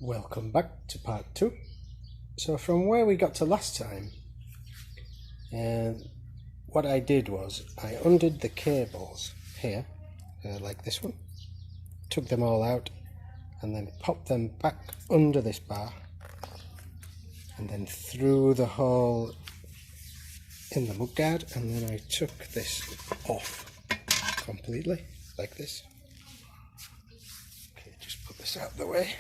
Welcome back to part 2. So from where we got to last time, what I did was I undid the cables here, like this one, took them all out and then popped them back under this bar and then through the hole in the mudguard, and then I took this off completely like this. Okay, just put this out of the way.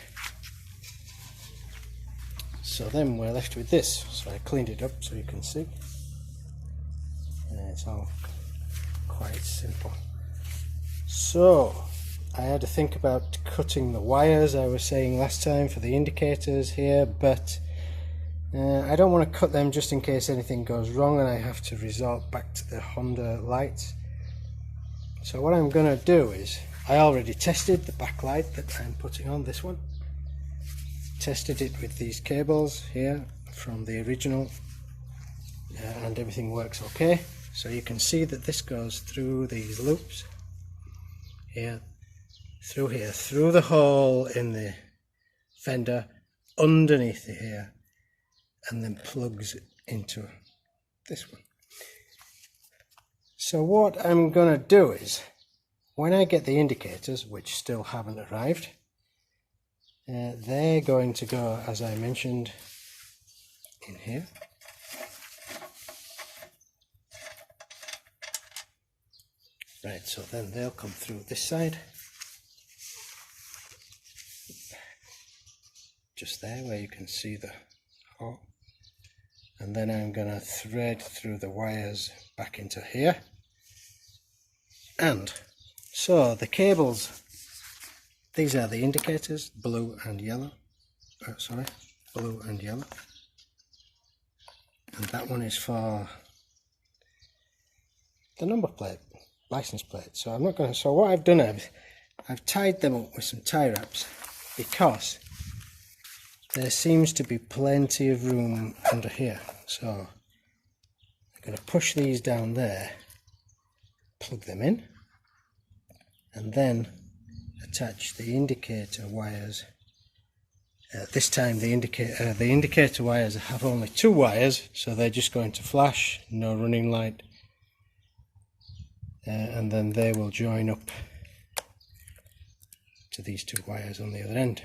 So then we're left with this. So I cleaned it up so you can see. It's all quite simple. So I had to think about cutting the wires I was saying last time for the indicators here, but I don't want to cut them just in case anything goes wrong and I have to resort back to the Honda lights. So what I'm going to do is, I already tested the backlight that I'm putting on this one. Tested it with these cables here from the original, and everything works okay. So you can see that this goes through these loops here, through the hole in the fender underneath here, and then plugs into this one. So what I'm gonna do is, when I get the indicators, which still haven't arrived, they're going to go, as I mentioned, in here. Right, so then they'll come through this side. Just there where you can see the hole. And then I'm going to thread through the wires back into here. And so the cables, these are the indicators, blue and yellow. Blue and yellow. And that one is for the number plate, license plate. So I'm not going to. So what I've done, I've tied them up with some tie wraps because there seems to be plenty of room under here. So I'm going to push these down there, plug them in, and then attach the indicator wires. This time the indicator wires have only 2 wires, so they're just going to flash, no running light, and then they will join up to these 2 wires on the other end,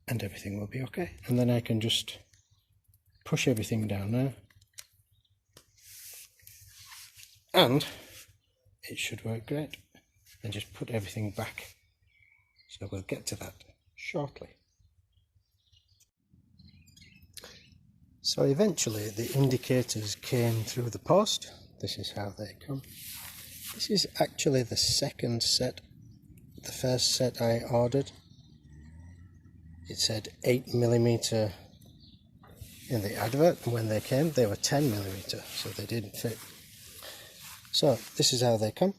and everything will be okay. And then I can just push everything down there, and it should work great. And just put everything back. So we'll get to that shortly. So eventually the indicators came through the post. This is how they come. This is actually the second set. The first set I ordered, it said 8mm in the advert, and when they came they were 10mm, so they didn't fit. So this is how they come.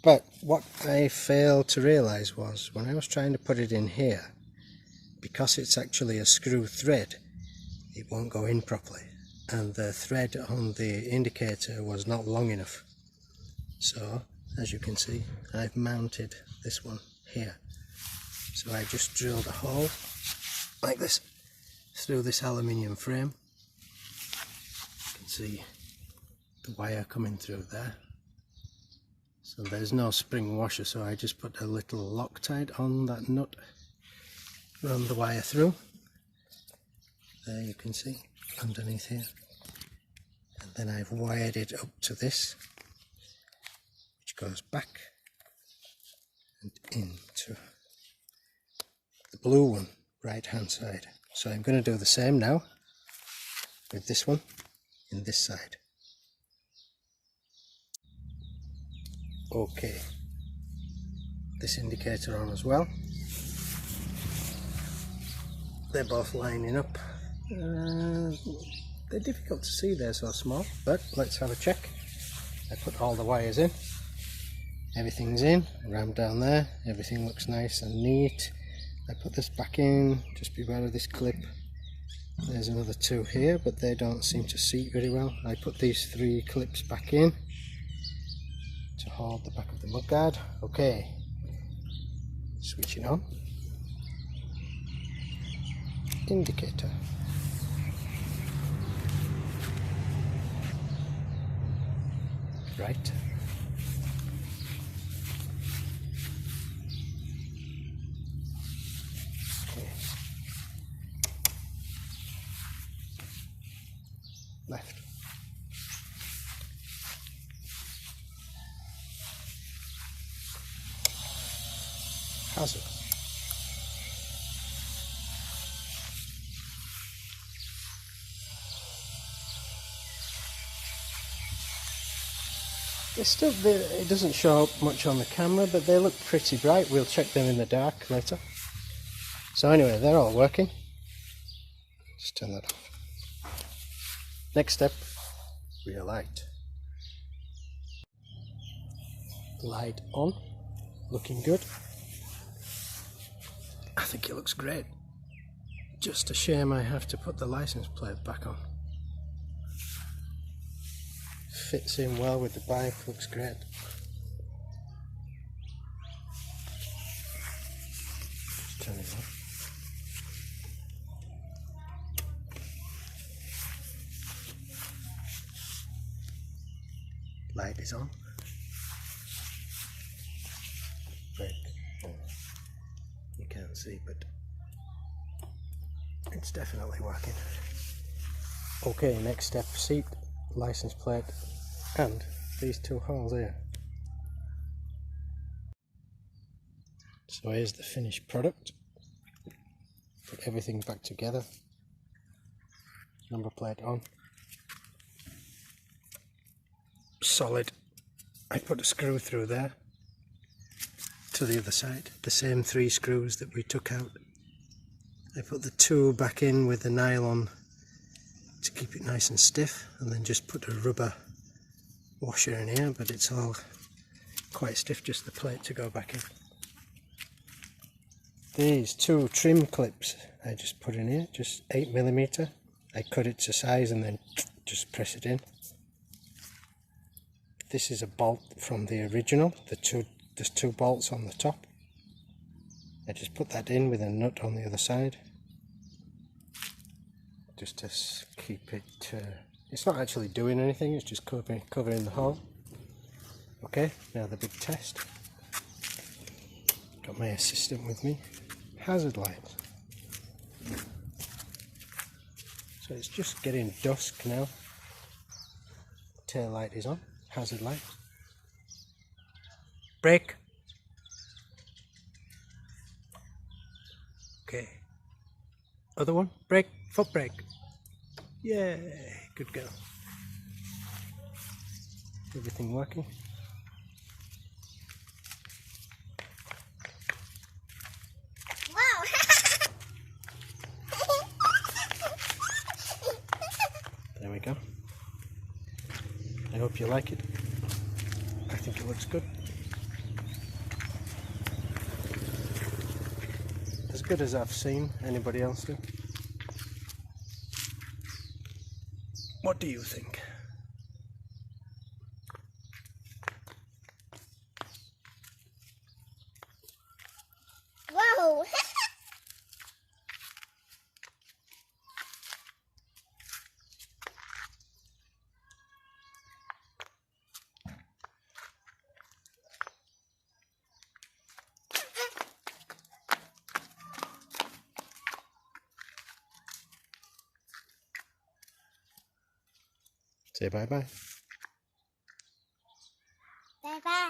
But what I failed to realise was, when I was trying to put it in here, because it's actually a screw thread, it won't go in properly, and the thread on the indicator was not long enough. So, as you can see, I've mounted this one here. So I just drilled a hole, like this, through this aluminium frame. You can see the wire coming through there. So there's no spring washer, so I just put a little Loctite on that nut, run the wire through. There you can see, underneath here. And then I've wired it up to this, which goes back and into the blue one, right hand side. So I'm going to do the same now with this one in this side. Okay, this indicator on as well. They're both lining up. They're difficult to see, they're so small, but let's have a check. I put all the wires in, everything's in, rammed down there, everything looks nice and neat. I put this back in, just beware of this clip. There's another 2 here, but they don't seem to seat very well. I put these 3 clips back in to hold the back of the mudguard. Okay, switching on. indicator. Right. Okay. Left. Hazard. It doesn't show up much on the camera, but they look pretty bright. We'll check them in the dark later. So anyway, they're all working. Just turn that off. Next step, rear light. Light on, looking good. I think it looks great. Just a shame I have to put the license plate back on. Fits in well with the bike, looks great. Just turn it on. Light is on. Brake. Oh, you can't see, but it's definitely working. Okay, next step, seat, license plate, and these two holes here. So here's the finished product. Put everything back together. Number plate on. Solid. I put a screw through there to the other side. The same 3 screws that we took out. I put the 2 back in with the nylon to keep it nice and stiff, and then just put a rubber washer in here, but it's all quite stiff, just the plate to go back in. These 2 trim clips I just put in here, just 8mm. I cut it to size and then just press it in. This is a bolt from the original, there's 2 bolts on the top. I just put that in with a nut on the other side, just to keep it, it's not actually doing anything, it's just covering the hole. Okay, now the big test. Got my assistant with me. Hazard light. So it's just getting dusk now. Tail light is on. Hazard light. Brake. Okay. Other one. Brake. Foot brake. Yay. Good girl. Everything working. Wow. There we go. I hope you like it. I think it looks good. As good as I've seen anybody else do. What do you think? Wow. Say bye bye. Bye bye.